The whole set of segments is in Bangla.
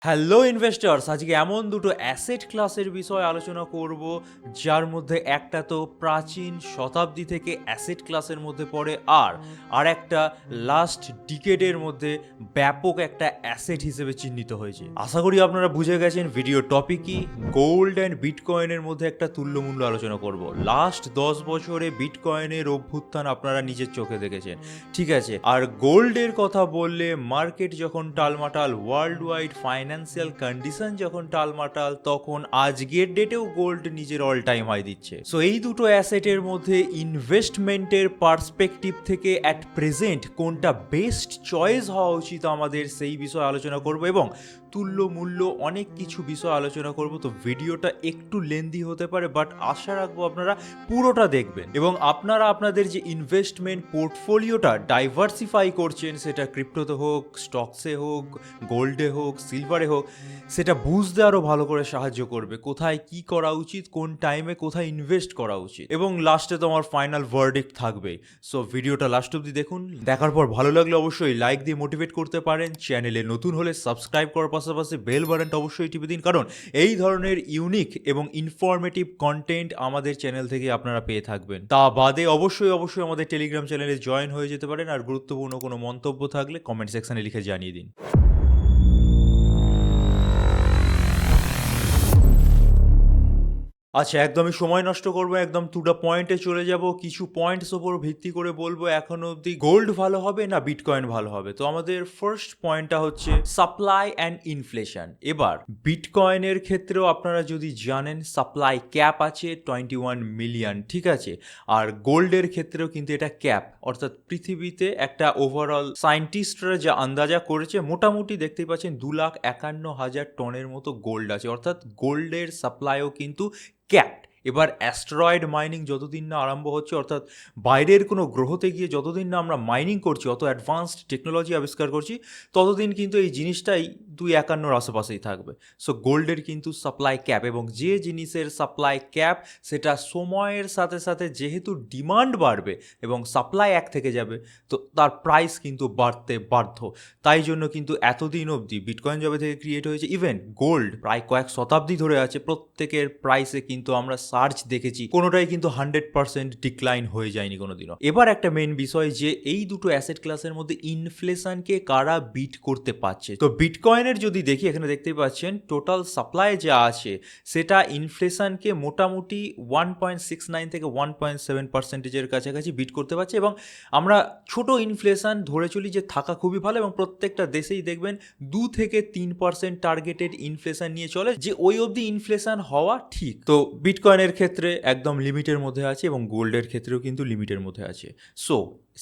হ্যালো ইনভেস্টার্স, আজকে এমন দুটো অ্যাসেট ক্লাসের বিষয়ে আলোচনা করব যার মধ্যে একটা তো প্রাচীন শতাব্দী থেকে অ্যাসেট ক্লাসের মধ্যে পড়ে, আর একটা লাস্ট ডিকেডের মধ্যে ব্যাপক একটা অ্যাসেট হিসেবে চিহ্নিত হয়েছে। আশা করি আপনারা বুঝে গেছেন ভিডিও টপিক কি। গোল্ড অ্যান্ড বিটকয়েনের মধ্যে একটা তুল্যমূল্য আলোচনা করব। লাস্ট 10 বছরে বিটকয়েনের অভ্যুত্থান আপনারা নিজের চোখে দেখেছেন, ঠিক আছে। আর গোল্ডের কথা বললে মার্কেট যখন টালমাটাল, ওয়ার্ল্ড ওয়াইড ফাইন্যান্সিয়াল কন্ডিশন যখন টালমাটাল, তখন আজকের ডেটেও গোল্ড নিজের অল টাইম হাই দিচ্ছে। সো এই দুটো অ্যাসেটের মধ্যে ইনভেস্টমেন্টের পার্সপেক্টিভ থেকে অ্যাট প্রেজেন্ট কোনটা বেস্ট চয়েস হওয়া উচিত আমাদের, সেই বিষয়ে আলোচনা করব এবং তুল্য মূল্য অনেক কিছু বিষয় আলোচনা করব। তো ভিডিওটা একটু লেন্দি হতে পারে, বাট আশা রাখবো আপনারা পুরোটা দেখবেন এবং আপনারা আপনাদের যে ইনভেস্টমেন্ট পোর্টফোলিওটা ডাইভার্সিফাই করছেন, সেটা ক্রিপ্টোতে হোক, স্টকসে হোক, গোল্ডে হোক, সিলভারে হোক, সেটা বুঝতে আরও ভালো করে সাহায্য করবে কোথায় কি করা উচিত, কোন টাইমে কোথায় ইনভেস্ট করা উচিত। এবং লাস্টে তো আমার ফাইনাল ভার্ডিক্ট থাকবে। সো ভিডিওটা লাস্ট অব্দি দেখুন। দেখার পর ভালো লাগলে অবশ্যই লাইক দিয়ে মোটিভেট করতে পারেন। চ্যানেলে নতুন হলে সাবস্ক্রাইব করার পাশাপাশি বেল বাটনটা অবশ্যই টিপে দিন, কারণ এই ধরনের ইউনিক এবং ইনফরমেটিভ কন্টেন্ট আমাদের চ্যানেল থেকে আপনারা পেয়ে থাকবেন। তা বাদে অবশ্যই আমাদের টেলিগ্রাম চ্যানেলে জয়েন হয়ে যেতে পারেন, আর গুরুত্বপূর্ণ কোনো মন্তব্য থাকলে কমেন্ট সেকশনে লিখে জানিয়ে দিন। আচ্ছা, একদমই সময় নষ্ট করবো, একদম টু দ্য পয়েন্টে চলে যাব। কিছু পয়েন্টস ওপর ভিত্তি করে বলবো এখনো অবধি গোল্ড ভালো হবে না বিটকয়েন ভালো হবে। তো আমাদের ফার্স্ট পয়েন্টটা হচ্ছে সাপ্লাই অ্যান্ড ইনফ্লেশন। এবার বিটকয়েনের ক্ষেত্রেও আপনারা যদি জানেন সাপ্লাই ক্যাপ আছে 21 মিলিয়ন, ঠিক আছে। আর গোল্ডের ক্ষেত্রেও কিন্তু এটা ক্যাপ, অর্থাৎ পৃথিবীতে একটা ওভারঅল সায়েন্টিস্টরা যা আন্দাজা করেছে, মোটামুটি দেখতেই পাচ্ছেন 2,51,000 টনের মতো গোল্ড আছে, অর্থাৎ গোল্ডের সাপ্লাইও কিন্তু ক্যাপড। এবার অ্যাস্টেরয়েড মাইনিং যতদিন না আরম্ভ হচ্ছে, অর্থাৎ বাইরের কোনো গ্রহতে গিয়ে যতদিন না আমরা মাইনিং করছি, অত অ্যাডভান্সড টেকনোলজি আবিষ্কার করছি, ততদিন কিন্তু এই জিনিসটাই 251 আশেপাশেই থাকবে। সো গোল্ডের কিন্তু সাপ্লাই ক্যাপ, এবং যে জিনিসের সাপ্লাই ক্যাপ সেটা সময়ের সাথে সাথে যেহেতু ডিমান্ড বাড়বে এবং সাপ্লাই এক থেকে যাবে, তো তার প্রাইস কিন্তু বাড়তে বাধ্য। তাই জন্য কিন্তু এতদিন অবধি বিটকয়েন যবে থেকে ক্রিয়েট হয়েছে, ইভেন গোল্ড প্রায় কয়েক শতাব্দী ধরে আছে, প্রত্যেকের প্রাইসে কিন্তু আমরা সার্চ দেখেছি, কোনোটাই কিন্তু 100% ডিক্লাইন হয়ে যায়নি কোনোদিনও। এবার একটা মেন বিষয় যে এই দুটো অ্যাসেট ক্লাসের মধ্যে ইনফ্লেশনকে কারা বিট করতে পারছে। তো বিটকয়েনের যদি দেখি, এখানে দেখতেই পাচ্ছেন টোটাল সাপ্লাই যা আছে সেটা ইনফ্লেশনকে মোটামুটি 1.69 থেকে 1.7%-এর কাছাকাছি বিট করতে পারছে। এবং আমরা ছোট ইনফ্লেশন ধরে চলি যে থাকা খুবই ভালো, এবং প্রত্যেকটা দেশেই দেখবেন 2 থেকে 3% টার্গেটেড ইনফ্লেশন নিয়ে চলে, যে ওই অবধি ইনফ্লেশন হওয়া ঠিক। তো বিটকয়েনের ক্ষেত্রে একদম লিমিটের মধ্যে আছে এবং গোল্ডের ক্ষেত্রেও কিন্তু লিমিটের মধ্যে আছে। সো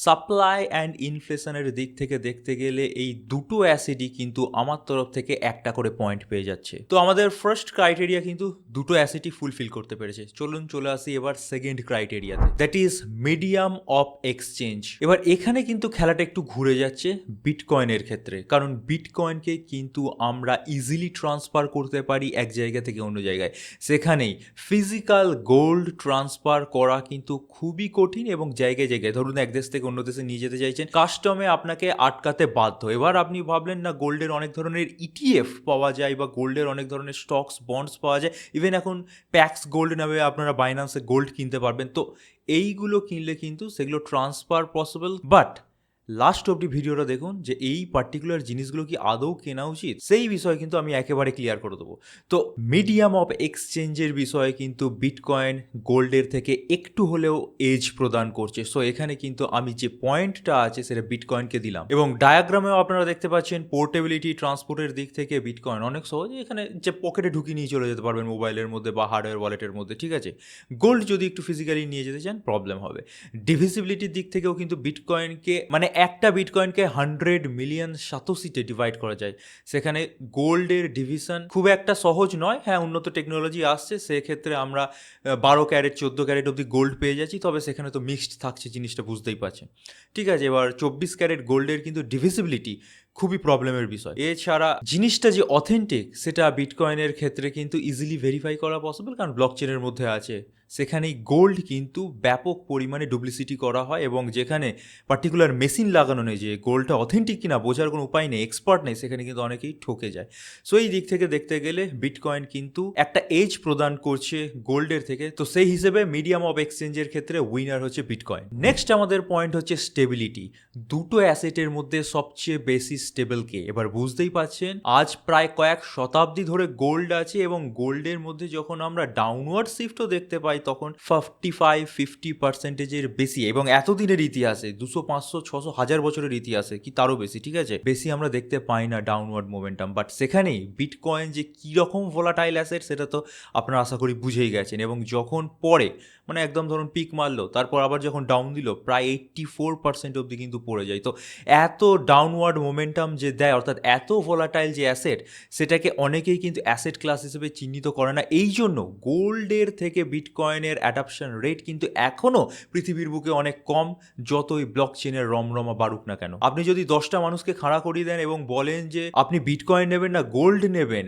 সাপ্লাই অ্যান্ড ইনফ্লেশনের দিক থেকে দেখতে গেলে এই দুটো অ্যাসেটই কিন্তু আমার তরফ থেকে একটা করে পয়েন্ট পেয়ে যাচ্ছে। তো আমাদের ফার্স্ট ক্রাইটেরিয়া কিন্তু দুটো অ্যাসেটই ফুলফিল করতে পেরেছে। চলে আসি এবার সেকেন্ড ক্রাইটেরিয়াতে, that is medium of exchange. এবার এখানে কিন্তু খেলাটা একটু ঘুরে যাচ্ছে বিটকয়েনের ক্ষেত্রে, কারণ বিটকয়েনকে কিন্তু আমরা ইজিলি ট্রান্সফার করতে পারি এক জায়গা থেকে অন্য জায়গায়। সেখানেই ফিজিক্যাল গোল্ড ট্রান্সফার করা কিন্তু খুবই কঠিন, এবং জায়গায় জায়গায় ধরুন এক দেশ থেকে অন্য দেশে নিয়ে যেতে চাইছেন, কাস্টমে আপনাকে আটকাতে বাধ্য। এবার আপনি ভাবলেন না গোল্ডের অনেক ধরনের ইটিএফ পাওয়া যায়, বা গোল্ডের অনেক ধরনের স্টকস বন্ডস পাওয়া যায়, ইভেন এখন প্যাক্স গোল্ড নামে আপনারা বাইন্যান্সে গোল্ড কিনতে পারবেন। তো এইগুলো কিনলে কিন্তু সেগুলো ট্রান্সফার পসিবল, বাট লাস্ট অব্দি ভিডিওটা দেখুন যে এই পার্টিকুলার জিনিসগুলো কি আদৌ কেনা উচিত, সেই বিষয়ে কিন্তু আমি একেবারে ক্লিয়ার করে দেবো। তো মিডিয়াম অফ এক্সচেঞ্জের বিষয়ে কিন্তু বিটকয়েন গোল্ডের থেকে একটু হলেও এজ প্রদান করছে। সো এখানে কিন্তু আমি যে পয়েন্টটা আছে সেটা বিটকয়েনকে দিলাম, এবং ডায়াগ্রামেও আপনারা দেখতে পাচ্ছেন পোর্টেবিলিটি, ট্রান্সপোর্টের দিক থেকে বিটকয়েন অনেক সহজে এখানে যে পকেটে ঢুকিয়ে নিয়ে চলে যেতে পারবেন মোবাইলের মধ্যে বা হার্ডওয়্যার ওয়ালেটের মধ্যে, ঠিক আছে। গোল্ড যদি একটু ফিজিক্যালি নিয়ে যেতে চান প্রবলেম হবে। ডিভিজিবিলিটির দিক থেকেও কিন্তু বিটকয়েনকে, মানে একটা বিটকয়েনকে 100 মিলিয়ন সাতোশিতে ডিভাইড করা যায়, সেখানে গোল্ডের ডিভিশন খুব একটা সহজ নয়। হ্যাঁ, উন্নত টেকনোলজি আসছে, সেক্ষেত্রে আমরা 12 ক্যারেট 14 ক্যারেট অবধি গোল্ড পেয়ে যাচ্ছি, তবে সেখানে তো মিক্সড থাকছে জিনিসটা, বুঝতেই পারছেন, ঠিক আছে। এবার 24 ক্যারেট গোল্ডের কিন্তু ডিভিজিবিলিটি খুবই প্রবলেমের বিষয়। এছাড়া জিনিসটা যে অথেন্টিক সেটা বিটকয়েনের ক্ষেত্রে কিন্তু ইজিলি ভেরিফাই করা পসিবল, কারণ ব্লকচেনের মধ্যে আছে। সেখানেই গোল্ড কিন্তু ব্যাপক পরিমাণে ডুপ্লিসিটি করা হয়, এবং যেখানে পার্টিকুলার মেশিন লাগানো নেই যে গোল্ডটা অথেন্টিক কিনা বোঝার কোনো উপায় নেই, এক্সপার্ট নেই, সেখানে কিন্তু অনেকেই ঠকে যায়। সো এই দিক থেকে দেখতে গেলে বিটকয়েন কিন্তু একটা এজ প্রদান করছে গোল্ডের থেকে। তো সেই হিসেবে মিডিয়াম অফ এক্সচেঞ্জের ক্ষেত্রে উইনার হচ্ছে বিটকয়েন। নেক্সট আমাদের পয়েন্ট হচ্ছে স্টেবিলিটি। দুটো অ্যাসেটের মধ্যে সবচেয়ে বেশি স্টেবল কে? এবার বুঝতেই পারছেন, আজ প্রায় কয়েক শতাব্দী ধরে গোল্ড আছে, এবং গোল্ডের মধ্যে যখন আমরা ডাউনওয়ার্ড শিফটও দেখতে পাই তখন 45-50%-এর বেশি, এবং এতদিনের ইতিহাসে 200-500-600-1000 বছরের ইতিহাসে কি তারও বেশি, ঠিক আছে, বেশি আমরা দেখতে পাই না ডাউনওয়ার্ড মোমেন্টাম। বাট সেখানেই বিটকয়েন যে কীরকম ভোলাটাইল অ্যাসেট সেটা তো আপনারা আশা করি বুঝেই গেছেন। এবং যখন পরে মানে একদম ধরুন পিক মারলো, তারপর আবার যখন ডাউন দিল প্রায় 84% অবধি কিন্তু পড়ে যায়। তো এত ডাউনওয়ার্ড মোমেন্টাম যে দেয়, অর্থাৎ এত ভোলাটাইল যে অ্যাসেট, সেটাকে অনেকেই কিন্তু অ্যাসেট ক্লাস হিসেবে চিহ্নিত করে না। এই জন্য গোল্ডের থেকে বিটকয়েনের অ্যাডাপশন রেট কিন্তু এখনও পৃথিবীর বুকে অনেক কম, যতই ব্লক চেনের রমরমা বাড়ুক না কেন। আপনি যদি 10টা মানুষকে খাড়া করিয়ে দেন এবং বলেন যে আপনি বিটকয়েন নেবেন না গোল্ড নেবেন,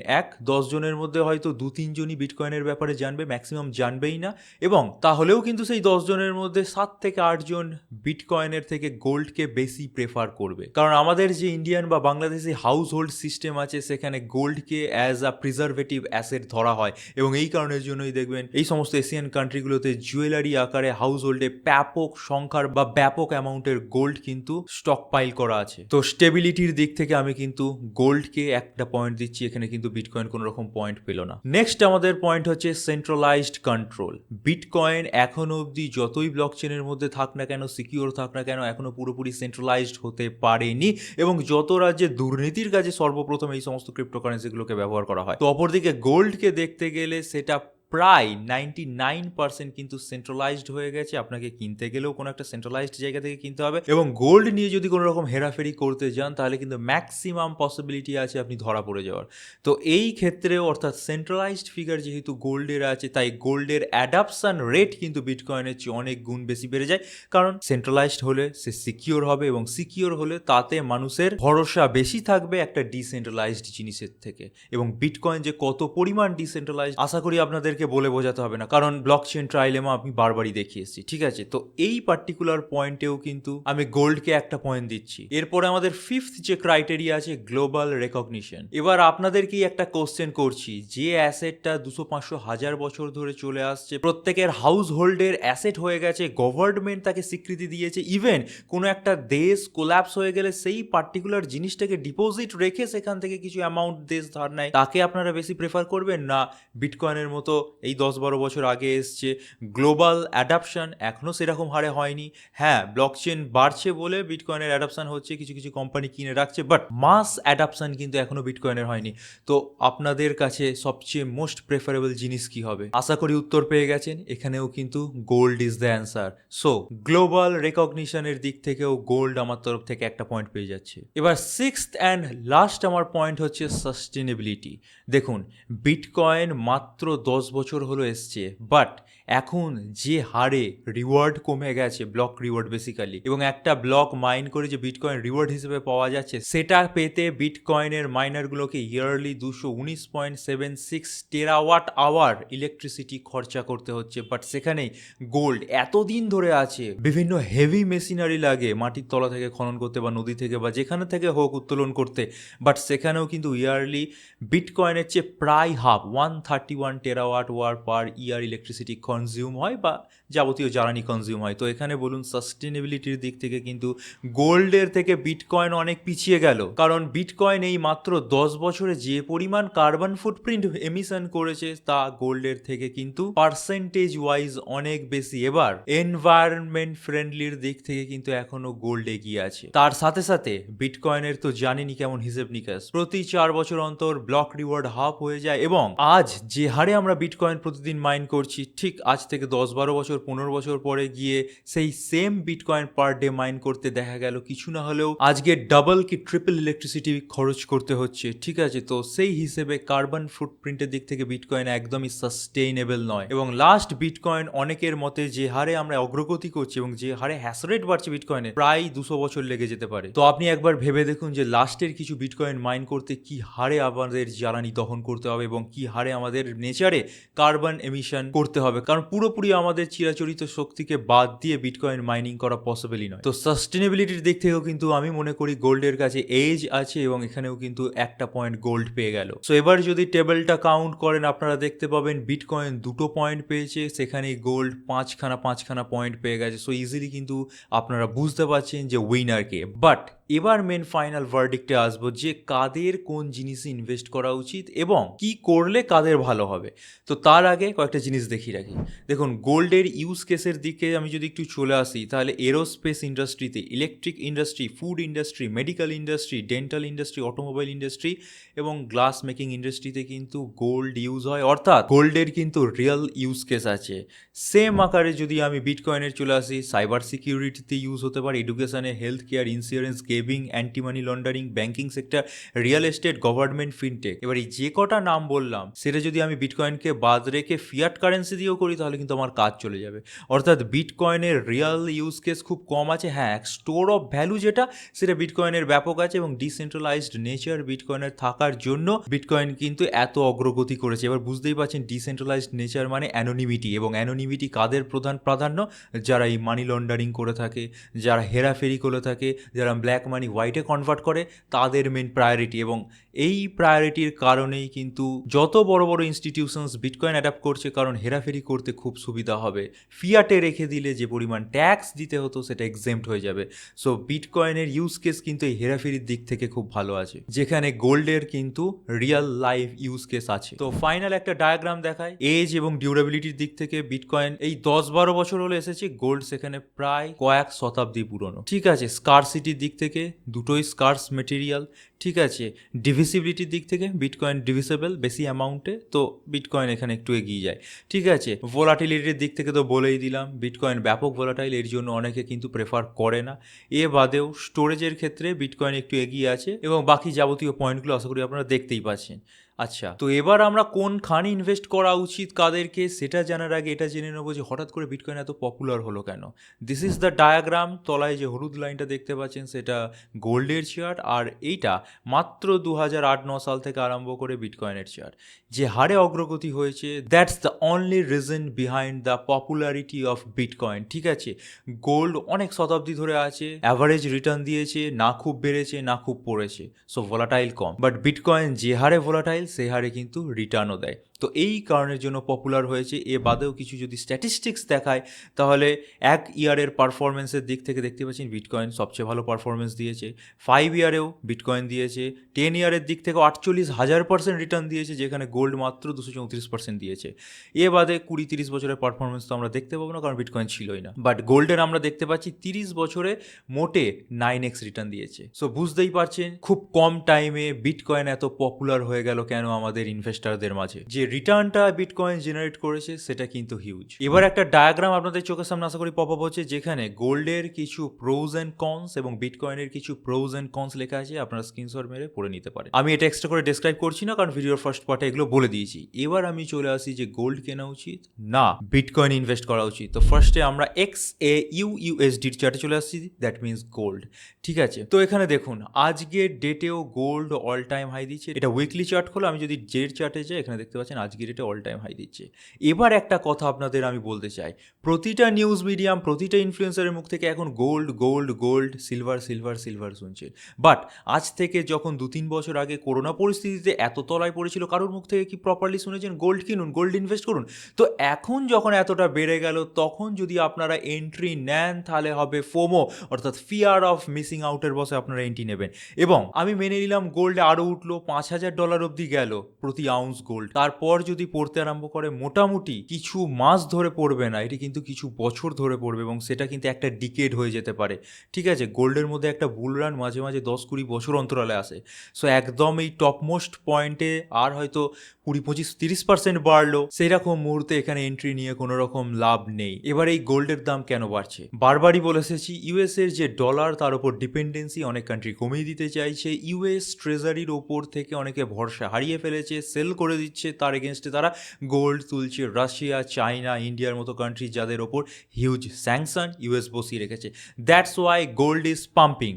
10 জনের মধ্যে হয়তো 2-3 জনই বিটকয়েনের ব্যাপারে জানবে, ম্যাক্সিমাম জানবেই না। এবং তাহলেও কিন্তু সেই 10 জনের মধ্যে 7 থেকে 8 জন বিটকয়েনের থেকে গোল্ডকে বেশি প্রেফার করবে। কারণ আমাদের যে ইন্ডিয়ান বা বাংলাদেশি হাউস হোল্ড সিস্টেম আছে, সেখানে গোল্ডকে অ্যাজ আ প্রিজারভেটিভ অ্যাসেট ধরা হয়, এবং এই কারণের জন্যই দেখবেন এই সমস্ত এশিয়ান কান্ট্রিগুলোতে জুয়েলারি আকারে হাউস হোল্ডে ব্যাপক সংখ্যার বা ব্যাপক অ্যামাউন্টের গোল্ড কিন্তু স্টক পাইল করা আছে। তো স্টেবিলিটির দিক থেকে আমি কিন্তু গোল্ডকে একটা পয়েন্ট দিচ্ছি, এখানে কিন্তু বিটকয়েন কোনো রকম পয়েন্ট পেল না। নেক্সট আমাদের পয়েন্ট হচ্ছে সেন্ট্রালাইজড কন্ট্রোল। বিটকয়েন এখনো অবধি যতই ব্লক চেনের মধ্যে থাক না কেন, সিকিউর থাক না কেন, এখনো পুরোপুরি সেন্ট্রালাইজড হতে পারেনি, এবং যত রাজ্যে দুর্নীতির কাজে সর্বপ্রথম এই সমস্ত ক্রিপ্টোকারেন্সিগুলোকে ব্যবহার করা হয়। তো অপরদিকে গোল্ডকে দেখতে গেলে সেটা প্রায় 99% কিন্তু সেন্ট্রালাইজড হয়ে গেছে। আপনাকে কিনতে গেলেও কোনো একটা সেন্ট্রালাইজড জায়গা থেকে কিনতে হবে, এবং গোল্ড নিয়ে যদি কোনো রকম হেরাফেরি করতে যান তাহলে কিন্তু ম্যাক্সিমাম পসিবিলিটি আছে আপনি ধরা পড়ে যাওয়ার। তো এই ক্ষেত্রেও অর্থাৎ সেন্ট্রালাইজড ফিগার যেহেতু গোল্ডের আছে, তাই গোল্ডের অ্যাডাপশন রেট কিন্তু বিটকয়েনের চেয়ে অনেক গুণ বেশি বেড়ে যায়। কারণ সেন্ট্রালাইজড হলে সে সিকিওর হবে, এবং সিকিওর হলে তাতে মানুষের ভরসা বেশি থাকবে একটা ডিসেন্ট্রালাইজড জিনিসের থেকে। এবং বিটকয়েন যে কত পরিমাণ ডিসেন্ট্রালাইজড আশা করি আপনাদেরকে বলে বোঝাতে হবে না, কারণ ব্লকচেন ট্রাইলেমা আমি বারবারই দেখিয়েছি, ঠিক আছে। তো এই পার্টিকুলার পয়েন্টেও কিন্তু আমি গোল্ডকে একটা পয়েন্ট দিচ্ছি। এরপরে আমাদের ফিফথ যে ক্রাইটেরিয়া আছে গ্লোবাল রেকগনিশন। এবার আপনাদেরকেই একটা কোশ্চেন করছি, যে অ্যাসেটটা 200-500-1000 বছর ধরে চলে আসছে, প্রত্যেকের হাউস হোল্ডের অ্যাসেট হয়ে গেছে, গভর্নমেন্ট তাকে স্বীকৃতি দিয়েছে, ইভেন কোনো একটা দেশ কোল্যাপস হয়ে গেলে সেই পার্টিকুলার জিনিসটাকে ডিপোজিট রেখে সেখান থেকে কিছু অ্যামাউন্ট দেশ ধার নেয়, তাকে আপনারা বেশি প্রেফার করবেন না বিটকয়েনের মতো এই 10-12 বছর আগে এসছে? গ্লোবাল অ্যাডাপশন এখনও সেরকম হারে হয়নি। হ্যাঁ, ব্লকচেন বাড়ছে বলে বিটকয়েনের অ্যাডাপশন হচ্ছে, কিছু কিছু কোম্পানি কিনে রাখছে, বাট মাস অ্যাডাপশন কিন্তু এখনও বিটকয়েনের হয়নি। তো আপনাদের কাছে সবচেয়ে মোস্ট প্রেফারেবল জিনিস কি হবে? আশা করি উত্তর পেয়ে গেছেন, এখানেও কিন্তু gold is the answer. So global রেকগনিশনের দিক থেকেও গোল্ড আমার তরফ থেকে একটা পয়েন্ট পেয়ে যাচ্ছে। এবার সিক্সথ অ্যান্ড লাস্ট আমার পয়েন্ট হচ্ছে সাস্টেনেবিলিটি। দেখুন, বিটকয়েন মাত্র 10 বছর হলো এসছে, বাট এখন যে হারে রিওয়ার্ড কমে গেছে, ব্লক রিওয়ার্ড বেসিক্যালি, এবং একটা ব্লক মাইন করে যে বিটকয়েন রিওয়ার্ড হিসেবে পাওয়া যাচ্ছে, সেটা পেতে বিটকয়েনের মাইনারগুলোকে ইয়ারলি 219.76 টেরাওয়াট আওয়ার ইলেকট্রিসিটি খরচা করতে হচ্ছে। বাট সেখানেই গোল্ড এতদিন ধরে আছে, বিভিন্ন হেভি মেশিনারি লাগে মাটির তলা থেকে খনন করতে বা নদী থেকে বা যেখানে থেকে হোক উত্তোলন করতে, বাট সেখানেও কিন্তু ইয়ারলি বিটকয়েনের চেয়ে প্রায় হাফ 131 টেরাওয়াট ওয়ার পার ইয়ার ইলেকট্রিসিটি কনজিউম হয় বা যাবতীয় জ্বালানি কনজিউম হয়। তো এখানে বলুন সাস্টেনেবিলিটির দিক থেকে কিন্তু গোল্ডের থেকে বিটকয়েন অনেক পিছিয়ে গেল, কারণ বিটকয়েন এই মাত্র 10 বছরে যে পরিমাণ কার্বন ফুটপ্রিন্ট এমিশন করেছে তা গোল্ডের থেকে কিন্তু পার্সেন্টেজ ওয়াইজ অনেক বেশি। এবার এনভায়রনমেন্ট ফ্রেন্ডলির দিক থেকে কিন্তু এখনো গোল্ড এগিয়ে আছে। তার সাথে সাথে বিটকয়েনের তো জানেনই কেমন হিসেব নিকাশ, প্রতি 4 বছর অন্তর ব্লক রিওয়ার্ড হাফ হয়ে যায়, এবং আজ যে হারে আমরা বিটকয়েন প্রতিদিন মাইন করছি, ঠিক আজ থেকে 10-12 বছর 15 বছর পরে গিয়ে সেই same bitcoin per day mine করতে দেখা গেল কিছু না হলেও আজকে ডাবল কি ট্রিপল ইলেকট্রিসিটি খরচ করতে হচ্ছে। ঠিক আছে, তো সেই হিসেবে কার্বন ফুটপ্রিন্টের দিক থেকে বিটকয়েন একদমই সাস্টেইনেবল নয়। এবং লাস্ট বিটকয়েন অনেকের মতে যে হারে আমরা অগ্রগতি করছি এবং যে হারে হ্যাশ রেট বাড়ছে বিটকয়েনের, প্রায় 200 বছর লেগে যেতে পারে। তো আপনি একবার ভেবে দেখুন যে লাস্টের কিছু বিটকয়েন মাইন করতে কি হারে আমাদের জ্বালানি দহন করতে হবে এবং কি হারে আমাদের নেচারে কার্বন এমিশন করতে হবে, কারণ পুরোপুরি আমাদের চিরাচরিত শক্তিকে বাদ দিয়ে বিটকয়েন মাইনিং করা পসিবলই নয়। তো সাস্টেনেবিলিটির দিক থেকেও কিন্তু আমি মনে করি গোল্ডের কাছে এজ আছে এবং এখানেও কিন্তু একটা পয়েন্ট গোল্ড পেয়ে গেল। সো এবার যদি টেবিলটা কাউন্ট করেন আপনারা দেখতে পাবেন বিটকয়েন 2টো পয়েন্ট পেয়েছে, সেখানে গোল্ড পাঁচখানা পয়েন্ট পেয়ে গেছে। সো ইজিলি কিন্তু আপনারা বুঝতে পারছেন যে উইনার কে। বাট এবার মেন ফাইনাল ভার্ডিক্টে আসবো যে কাদের কোন জিনিসে ইনভেস্ট করা উচিত এবং কি করলে কাদের ভালো হবে। তো তার আগে কয়েকটা জিনিস দেখিয়ে রাখি। দেখুন, গোল্ডের ইউজ কেসের দিকে আমি যদি একটু চলে আসি, তাহলে এরোস্পেস ইন্ডাস্ট্রিতে, electric industry, food industry, medical industry, dental industry, automobile industry এবং গ্লাস মেকিং ইন্ডাস্ট্রিতে কিন্তু গোল্ড ইউজ হয়, অর্থাৎ গোল্ডের কিন্তু রিয়েল ইউজ কেস আছে। সেম আকারে যদি আমি বিটকয়েনের চলে আসি, সাইবার সিকিউরিটিতে ইউজ হতে পারে, এডুকেশনে, health care, insurance, gaming, anti money laundering, banking sector, real estate, government, fintech. এবার এই যে কটা নাম বললাম সেটা যদি আমি বিটকয়েনকে বাদ রেখে ফিয়াট কারেন্সি দিয়েও করি তাহলে কিন্তু আমার কাজ চলে যাবে। অর্থাৎ বিটকয়েনের রিয়েল ইউজ কেস খুব কম আছে। হ্যাঁ, স্টোর অফ ভ্যালু যেটা, সেটা বিটকয়েনের ব্যাপক আছে এবং ডিসেন্ট্রালাইজড নেচার বিটকয়েনের থাকার জন্য বিটকয়েন কিন্তু এত অগ্রগতি করেছে। এবার বুঝতেই পারছেন ডিসেন্ট্রালাইজড নেচার মানে অ্যানোনিমিটি, এবং অ্যানোনিমিটি কাদের প্রধান প্রাধান্য? যারা এই মানি লন্ডারিং করে থাকে, যারা হেরাফেরি করে থাকে, যারা ব্ল্যাক মানি হোয়াইটে কনভার্ট করে, তাদের মেন প্রায়োরিটি। এবং এই প্রায়োরিটির কারণেই কিন্তু যত বড় বড় ইনস্টিটিউশনস বিটকয়েন অ্যাডাপ্ট করছে, কারণ হেরাফেরি করতে খুব সুবিধা হবে। ফিয়াটে রেখে দিলে যে পরিমাণ ট্যাক্স দিতে হতো সেটা এক্সেম্পট হয়ে যাবে। সো বিটকয়েনের ইউজ কেস কিন্তু এই হেরাফেরির দিক থেকে খুব ভালো আছে, যেখানে গোল্ডের কিন্তু রিয়েল লাইফ ইউজ কেস আছে। তো ফাইনাল একটা ডায়াগ্রাম দেখায় এজ এবং ডিউরেবিলিটির দিক থেকে। বিটকয়েন এই 10-12 বছর হলো এসেছে, গোল্ড সেখানে প্রায় কয়েক শতাব্দী পুরনো। ঠিক আছে, স্কারসিটির দিক থেকে দুটোই স্কার্স মেটেরিয়াল। ঠিক আছে, ডিভিসিবিলিটির দিক থেকে বিটকয়েন ডিভিসেবল বেশি অ্যামাউন্টে, তো বিটকয়েন এখানে একটু এগিয়ে যায়। ঠিক আছে, ভোলাটিলিটির দিক থেকে তো বলেই দিলাম, বিটকয়েন ব্যাপক ভোলাটাইল, এর জন্য অনেকে কিন্তু প্রেফার করে না। এ বাদেও স্টোরেজের ক্ষেত্রে বিটকয়েন একটু এগিয়ে আছে এবং বাকি যাবতীয় পয়েন্টগুলো আশা করি আপনারা দেখতেই পাচ্ছেন। আচ্ছা, তো এবার আমরা কোনখানে ইনভেস্ট করা উচিত কাদেরকে সেটা জানার আগে এটা জেনে নেবো যে হঠাৎ করে বিটকয়েন এত পপুলার হলো কেন। This is the diagram. তলায় যে হলুদ লাইনটা দেখতে পাচ্ছেন সেটা গোল্ডের চার্ট, আর এইটা মাত্র 2008-9 সাল থেকে আরম্ভ করে বিটকয়েনের চার্ট। যে হারে অগ্রগতি হয়েছে, that's the only reason behind the popularity of bitcoin. ঠিক আছে, গোল্ড অনেক শতাব্দী ধরে আছে, অ্যাভারেজ রিটার্ন দিয়েছে, না খুব বেড়েছে না খুব পড়েছে, so volatile com. But bitcoin যে হারে ভোলাটাইল সে হারে কিন্তু রিটার্নও দেয়। তো এই কারণের জন্য পপুলার হয়েছে। এ বাদেও কিছু যদি স্ট্যাটিস্টিক্স দেখায়, তাহলে এক ইয়ারের পারফরমেন্সের দিক থেকে দেখতে পাচ্ছেন বিটকয়েন সবচেয়ে ভালো পারফরমেন্স দিয়েছে। 5 ইয়ারেও বিটকয়েন দিয়েছে। 10 ইয়ারের দিক থেকে 48,000% রিটার্ন দিয়েছে, যেখানে গোল্ড মাত্র 234% দিয়েছে। এ বাদে 20-30 বছরের পারফরমেন্স তো আমরা দেখতে পাবো না, কারণ বিটকয়েন ছিলই না। বাট গোল্ডের আমরা দেখতে পাচ্ছি 30 বছরে মোটে 9x রিটার্ন দিয়েছে। সো বুঝতেই পারছেন খুব কম টাইমে বিটকয়েন এত পপুলার হয়ে গেল কেন আমাদের ইনভেস্টারদের মাঝে। যে রিটার্নটা বিটকয়েন জেনারেট করেছে সেটা কিন্তু হিউজ। এবার একটা ডায়াগ্রাম আপনাদের চোখের সামনে আশা করি পপ আপ হচ্ছে, যেখানে গোল্ডের কিছু প্রোজ অ্যান্ড কনস এবং বিটকয়েনের কিছু প্রোজ অ্যান্ড কনস লেখা আছে। আপনারা স্ক্রিনশট মেরে পড়ে নিতে পারেন। আমি এটা এক্সট্রা করে ডেসক্রাইব করছি না, কারণ ভিডিওর ফার্স্ট পার্টে এগুলো বলে দিয়েছি। এবার আমি চলে আসি যে গোল্ড কেনা উচিত না বিটকয়েন ইনভেস্ট করা উচিত। তো ফার্স্টে আমরা XAUUSD চার্টে চলে আসছি, দ্যাট মিনস গোল্ড। ঠিক আছে, তো এখানে দেখুন আজকের ডেটেও গোল্ড অল টাইম হাই দিচ্ছে। এটা উইকলি চার্ট হলো, আমি যদি জেড চার্টে যাই এখানে দেখতে পাচ্ছেন আজকের ডেটে অল টাইম হাই দিচ্ছে। এবার একটা কথা আপনাদের আমি বলতে চাই, প্রতিটা নিউজ মিডিয়াম, প্রতিটা ইনফ্লুয়েন্সারের মুখ থেকে এখন gold gold gold, silver silver silver শুনছে। বাট আজ থেকে যখন 2-3 বছর আগে করোনা পরিস্থিতিতে এত তলায় পড়েছিল, কারোর মুখ থেকে কি প্রপারলি শুনেছেন গোল্ড কিনুন, গোল্ড ইনভেস্ট করুন? তো এখন যখন এতটা বেড়ে গেল, তখন যদি আপনারা এন্ট্রি নেন তাহলে হবে ফোমো, অর্থাৎ ফিয়ার অফ মিসিং আউটের বসে আপনারা এন্ট্রি নেবেন। এবং আমি মেনে নিলাম গোল্ডে আরও উঠলো, $5,000 অবধি গেল প্রতি আউন্স গোল্ড, তারপর যদি পড়তে আরম্ভ করে মোটামুটি কিছু মাস ধরে পড়বে না, এটি কিন্তু কিছু বছর ধরে পড়বে এবং সেটা কিন্তু একটা ডিকেড হয়ে যেতে পারে। ঠিক আছে, গোল্ডের মধ্যে একটা বুল রান মাঝে মাঝে 10-20 বছর অন্তরালে আসে। সো একদম এই টপমোস্ট পয়েন্টে আর হয়তো 20-25-30% বাড়লো, সেই রকম মুহূর্তে এখানে এন্ট্রি নিয়ে কোনো রকম লাভ নেই। এবার এই গোল্ডের দাম কেন বাড়ছে? বারবারই বলে এসেছি, ইউএস এর যে ডলার তার উপর ডিপেন্ডেন্সি অনেক কান্ট্রি কমিয়ে দিতে চাইছে। ইউএস ট্রেজারির ওপর থেকে অনেকে ভরসা হারিয়ে ফেলেছে, সেল করে দিচ্ছে, তার এগেনস্টে তারা গোল্ড তুলছে। রাশিয়া, চায়না, ইন্ডিয়ার মতো কান্ট্রি যাদের ওপর হিউজ স্যাংশন ইউএস বসিয়ে রেখেছে, that's why gold is pumping.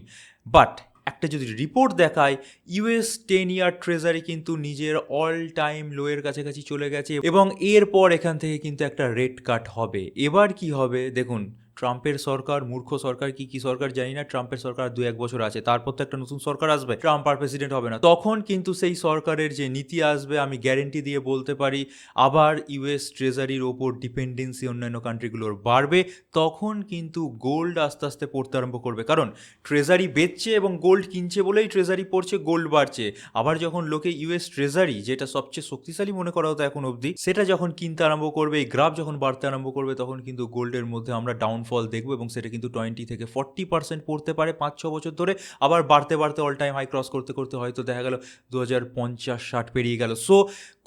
But একটা যদি রিপোর্ট দেখায়, ইউএস 10-year ট্রেজারি কিন্তু নিজের অল টাইম লোয়ের কাছাকাছি চলে গেছে এবং এরপর এখান থেকে কিন্তু একটা রেট কাট হবে। এবার কি হবে দেখুন, ট্রাম্পের সরকার মূর্খ সরকার কি সরকার জানি না, ট্রাম্পের সরকার 2-1 বছর আছে, তারপর তো একটা নতুন সরকার আসবে, ট্রাম্প আর প্রেসিডেন্ট হবে না, তখন কিন্তু সেই সরকারের যে নীতি আসবে আমি গ্যারেন্টি দিয়ে বলতে পারি আবার ইউএস ট্রেজারির ওপর ডিপেন্ডেন্সি অন্যান্য কান্ট্রিগুলোর বাড়বে। তখন কিন্তু গোল্ড আস্তে আস্তে পড়তে আরম্ভ করবে, কারণ ট্রেজারি বেচছে এবং গোল্ড কিনছে বলেই ট্রেজারি পড়ছে, গোল্ড বাড়ছে। আবার যখন লোকে ইউএস ট্রেজারি, যেটা সবচেয়ে শক্তিশালী মনে করা হতো এখন অবধি, সেটা যখন কিনতে আরম্ভ করবে, এই গ্রাফ যখন বাড়তে আরম্ভ করবে, তখন কিন্তু গোল্ডের মধ্যে আমরা ডাউনফল দেখবো এবং সেটা কিন্তু 20-40% পড়তে পারে 5-6 বছর ধরে, আবার বাড়তে বাড়তে অল টাইম হাই ক্রস করতে করতে হয়তো দেখা গেল 2050-60 পেরিয়ে গেল। সো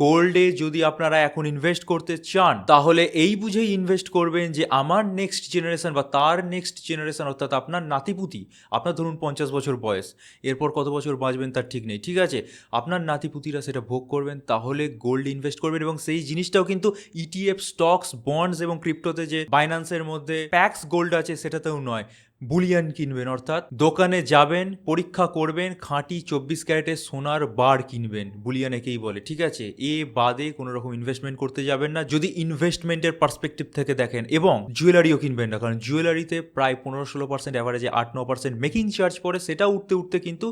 গোল্ডে যদি আপনারা এখন ইনভেস্ট করতে চান, তাহলে এই বুঝেই ইনভেস্ট করবেন যে আমার নেক্সট জেনারেশন বা তার নেক্সট জেনারেশন, অর্থাৎ আপনার নাতিপুতি, আপনার ধরুন 50 বছর বয়স, এরপর কত বছর বাঁচবেন তার ঠিক নেই, ঠিক আছে, আপনার নাতিপুতিরা সেটা ভোগ করবেন, তাহলে গোল্ড ইনভেস্ট করবেন। এবং সেই জিনিসটাও কিন্তু ইটিএফ, স্টকস, বন্ডস এবং ক্রিপ্টোতে যে বাইন্যান্সের মধ্যে প্যাক্স গোল্ড আছে সেটাতেও নয়, বুলিয়ান কিনবেন, অর্থাৎ দোকানে যাবেন, পরীক্ষা করবেন, খাঁটি 24 ক্যারেটের সোনার বার কিনবেন, বুলিয়ান একেই বলে, ঠিক আছে। এ বাদে কোনো রকম ইনভেস্টমেন্ট করতে যাবেন না যদি ইনভেস্টমেন্টের পার্সপেক্টিভ থেকে দেখেন। এবং জুয়েলারিও কিনবেন না, কারণ জুয়েলারিতে প্রায় 15-16% অ্যাভারেজে 8-9% মেকিং চার্জ পড়ে, সেটা উঠতে উঠতে কিন্তু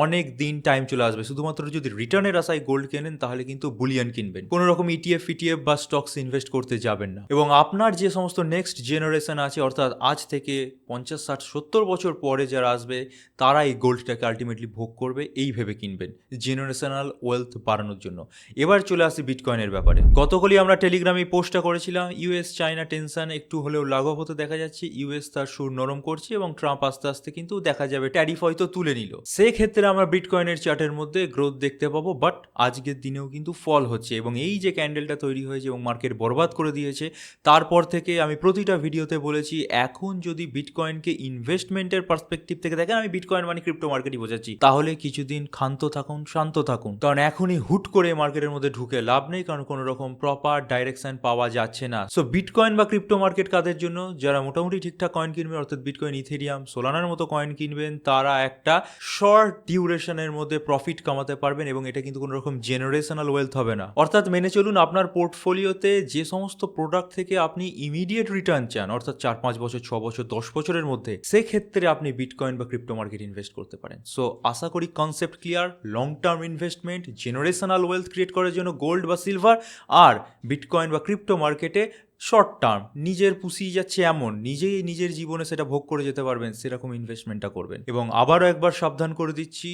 অনেক দিন টাইম চলে আসবে। শুধুমাত্র যদি রিটার্নের আশায় গোল্ড কেনেন তাহলে কিন্তু বুলিয়ান কিনবেন, কোনো রকম ইটিএফ বা স্টকস ইনভেস্ট করতে যাবেন না। এবং আপনার যে সমস্ত নেক্সট জেনারেশন আছে, অর্থাৎ আজ থেকে 50-60-70 বছর পরে যারা আসবে, তারা এই গোল্ডটাকে আলটিমেটলি ভোগ করবে, এই ভেবে কিনবেন জেনারেশনাল ওয়েলথ বাড়ানোর জন্য। এবার চলে আসি বিটকয়েনের ব্যাপারে। গতকালই আমরা টেলিগ্রামে পোস্টটা করেছিলাম, ইউএস চায়না টেনশন একটু হলেও লাঘব হতে দেখা যাচ্ছে, ইউএস তার সুর নরম করছে এবং ট্রাম্প আস্তে আস্তে কিন্তু দেখা যাবে ট্যারিফ হয়তো তুলে নিল, সেক্ষেত্রে আমরা বিটকয়েনের চার্টের মধ্যে গ্রোথ দেখতে পাবো। বাট আজকের দিনেও কিন্তু ফল হচ্ছে এবং এই যে ক্যান্ডেলটা তৈরি হয়েছে এবং মার্কেট বরবাদ করে দিয়েছে, তারপর থেকে আমি প্রতিটা ভিডিওতে বলেছি এখন যদি বিটকয়েনকে ইনভেস্টমেন্টের পার্সপেক্টিভ থেকে দেখেন, আমি বিটকয়েন মানে ক্রিপ্টো মার্কেটই বোঝাচ্ছি, তাহলে কিছুদিন ক্ষান্ত থাকুন, শান্ত থাকুন, কারণ এখনই হুট করে মার্কেটের মধ্যে ঢুকে লাভ নেই, কারণ কোনো রকম প্রপার ডাইরেকশন পাওয়া যাচ্ছে না। সো বিটকয়েন বা ক্রিপ্টো মার্কেট কাদের জন্য? যারা মোটামুটি ঠিকঠাক কয়েন কিনবেন, অর্থাৎ বিটকয়েন, ইথেরিয়াম, সোলানার মতো কয়েন কিনবেন, তারা একটা শর্ট ডিউরেশনের মধ্যে প্রফিট কামাতে পারবেন এবং এটা কিন্তু কোনো রকম জেনারেশনাল ওয়েলথ হবে না। অর্থাৎ মেনে চলুন, আপনার পোর্টফোলিওতে যে সমস্ত প্রোডাক্ট থেকে আপনি ইমিডিয়েট রিটার্ন চান, অর্থাৎ 4-5 বছর, 6 বছর, 10 বছরের মধ্যে, সেক্ষেত্রে আপনি বিটকয়েন বা ক্রিপ্টো মার্কেট ইনভেস্ট করতে পারেন। সো আশা করি concept clear. Long term investment, generational wealth create করার জন্য গোল্ড বা সিলভার, আর বিটকয়েন বা ক্রিপ্টো মার্কেটে শর্ট টার্ম নিজের পুষিয়ে যাচ্ছে এমন, নিজেই নিজের জীবনে সেটা ভোগ করে যেতে পারবেন, সেরকম ইনভেস্টমেন্টটা করবেন। এবং আবারও একবার সাবধান করে দিচ্ছি,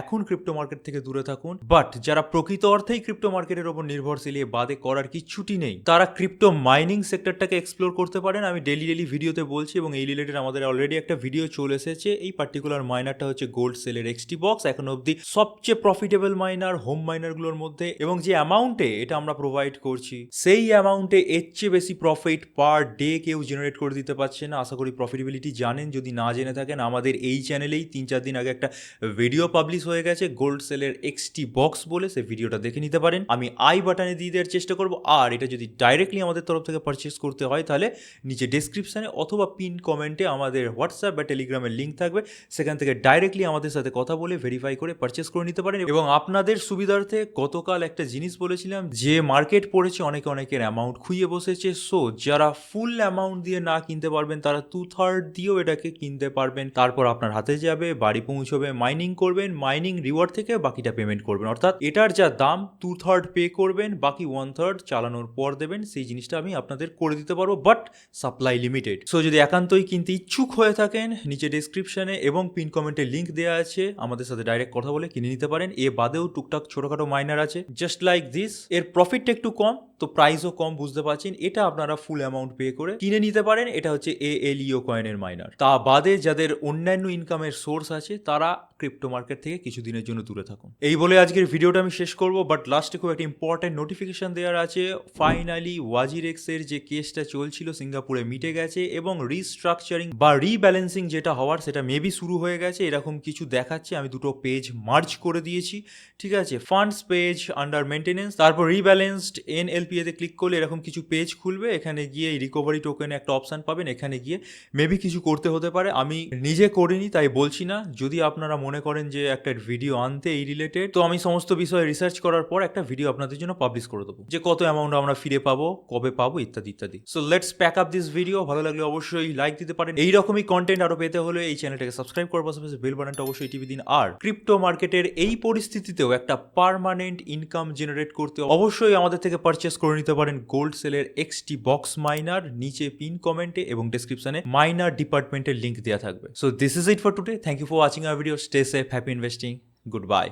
এখন ক্রিপ্টো মার্কেট থেকে দূরে থাকুন। বাট যারা প্রকৃত অর্থেই ক্রিপ্টো মার্কেটের ওপর নির্ভরশীল, বাদে করার কিচ্ছুটি নেই, তারা ক্রিপ্টো মাইনিং সেক্টরটাকে এক্সপ্লোর করতে পারেন। আমি ডেলি ভিডিওতে বলছি এবং এই রিলেটেড আমাদের অলরেডি একটা ভিডিও চলে এসেছে। এই পার্টিকুলার মাইনারটা হচ্ছে গোল্ড সেলের এক্সটি বক্স, এখন অবধি সবচেয়ে প্রফিটেবল মাইনার হোম মাইনারগুলোর মধ্যে, এবং যে অ্যামাউন্টে এটা আমরা প্রোভাইড করছি, সেই অ্যামাউন্টে এর চেয়ে বেশি প্রফিট পার ডে কেউ জেনারেট করে দিতে পারছে না। আশা করি প্রফিটেবিলিটি জানেন, যদি না জেনে থাকেন আমাদের এই চ্যানেলেই 3-4 দিন আগে একটা ভিডিও পাবলিশ হয়ে গেছে গোল্ড সেলের এক্সটি বক্স বলে, সেই ভিডিওটা দেখে নিতে পারেন। আমি আই বাটনে দিয়ে দেওয়ার চেষ্টা করব। আর এটা যদি ডাইরেক্টলি আমাদের তরফ থেকে পারচেস করতে হয়, তাহলে নিচে ডেসক্রিপশনে অথবা পিন কমেন্টে আমাদের হোয়াটসঅ্যাপ বা টেলিগ্রামের লিঙ্ক থাকবে, সেখান থেকে ডাইরেক্টলি আমাদের সাথে কথা বলে ভেরিফাই করে পারচেস করে নিতে পারেন। এবং আপনাদের সুবিধার্থে গতকাল একটা জিনিস বলেছিলাম, যে মার্কেট পড়েছে অনেকের অ্যামাউন্ট খুইয়ে বসেছে। সো যারা ফুল অ্যামাউন্ট দিয়ে না কিনতে পারবেন, তারা 2/3 দিয়েও এটাকে কিনতে পারবেন। তারপর আপনার হাতে যাবে, বাড়ি পৌঁছবে, মাইনিং করবেন, মাইনিং রিওয়ার্ড থেকে বাকিটা পেমেন্ট করবেন, অর্থাৎ এটার যা দাম 2/3 পে করবেন, বাকি 1/3 চালানোর পর দেবেন। সেই জিনিসটা আমি আপনাদের করে দিতে পারবো, বাট সাপ্লাই লিমিটেড। সো যদি একান্তই কিনতে ইচ্ছুক হয়ে থাকেন, নিচে ডেসক্রিপশনে এবং পিন কমেন্টে লিঙ্ক দেওয়া আছে, আমাদের সাথে ডাইরেক্ট কথা বলে কিনে নিতে পারেন। এ বাদেও টুকটাক ছোটখাটো মাইনার আছে জাস্ট লাইক দিস। এর প্রফিটটা একটু কম, তো প্রাইসও কম, বুঝতে পারছেন। এটা আপনারা ফুল অ্যামাউন্ট পে করে কিনে নিতে পারেন। এটা হচ্ছে ALEO কয়েনের মাইনার। তা বাদে যাদের অন্যান্য ইনকামের সোর্স আছে তারা ক্রিপ্টো মার্কেট থেকে কিছুদিনের জন্য দূরে থাকুন। এই বলে আজকের ভিডিওটা আমি শেষ করব, বাট লাস্টে খুব একটা ইম্পর্টেন্ট নোটিফিকেশন দেওয়ার আছে। ফাইনালি ওয়াজিরেক্স এর যে কেসটা চলছিল সিঙ্গাপুরে মিটে গেছে এবং রিস্ট্রাকচারিং বা রিব্যালেন্সিং যেটা হওয়ার সেটা মেবি শুরু হয়ে গেছে, এরকম কিছু দেখাচ্ছে। আমি দুটো পেজ মার্জ করে দিয়েছি, ঠিক আছে। ফান্ডস পেজ আন্ডার মেনটেনেন্স, তারপর রিব্যালেন্সড NLPA তে ক্লিক করলে এরকম কিছু পেজ খুলবে। এখানে গিয়ে রিকভারি টোকেনে একটা অপশন পাবেন, এখানে গিয়ে মেবি কিছু করতে হতে পারে। আমি নিজে করিনি তাই বলছি না। যদি আপনারা মনে করেন যে একটা ভিডিও আনতে এই রিলেটেড, তো আমি সমস্ত বিষয়ে রিসার্চ করার পর একটা ভিডিও আপনাদের জন্য পাবলিশ করে দেবো, যে কত অ্যামাউন্ট আমরা ফিরে পাবো, কবে পাবো, ইত্যাদি ইত্যাদি। So let's pack up this video. ভালো লাগলে অবশ্যই লাইক দিতে পারেন। এইরকমই কন্টেন্ট আরো পেতে হলে এই চ্যানেলটাকে সাবস্ক্রাইব করার পাশাপাশি বেল বাটনটা অবশ্যই টিপে দিন। আর ক্রিপ্টো মার্কেটের এই পরিস্থিতিতেও একটা পার্মানেন্ট ইনকাম জেনারেট করতে অবশ্যই আমাদের থেকে পারচেস করে নিতে পারেন গোল্ড সেলের XT বক্স মাইনার। নিচে পিন কমেন্টে এবং ডেসক্রিপশনে মাইনার ডিপার্টমেন্টের লিঙ্ক দেওয়া থাকবে। So this is it for today. Thank you for watching our video. Stay safe, happy investing, good bye.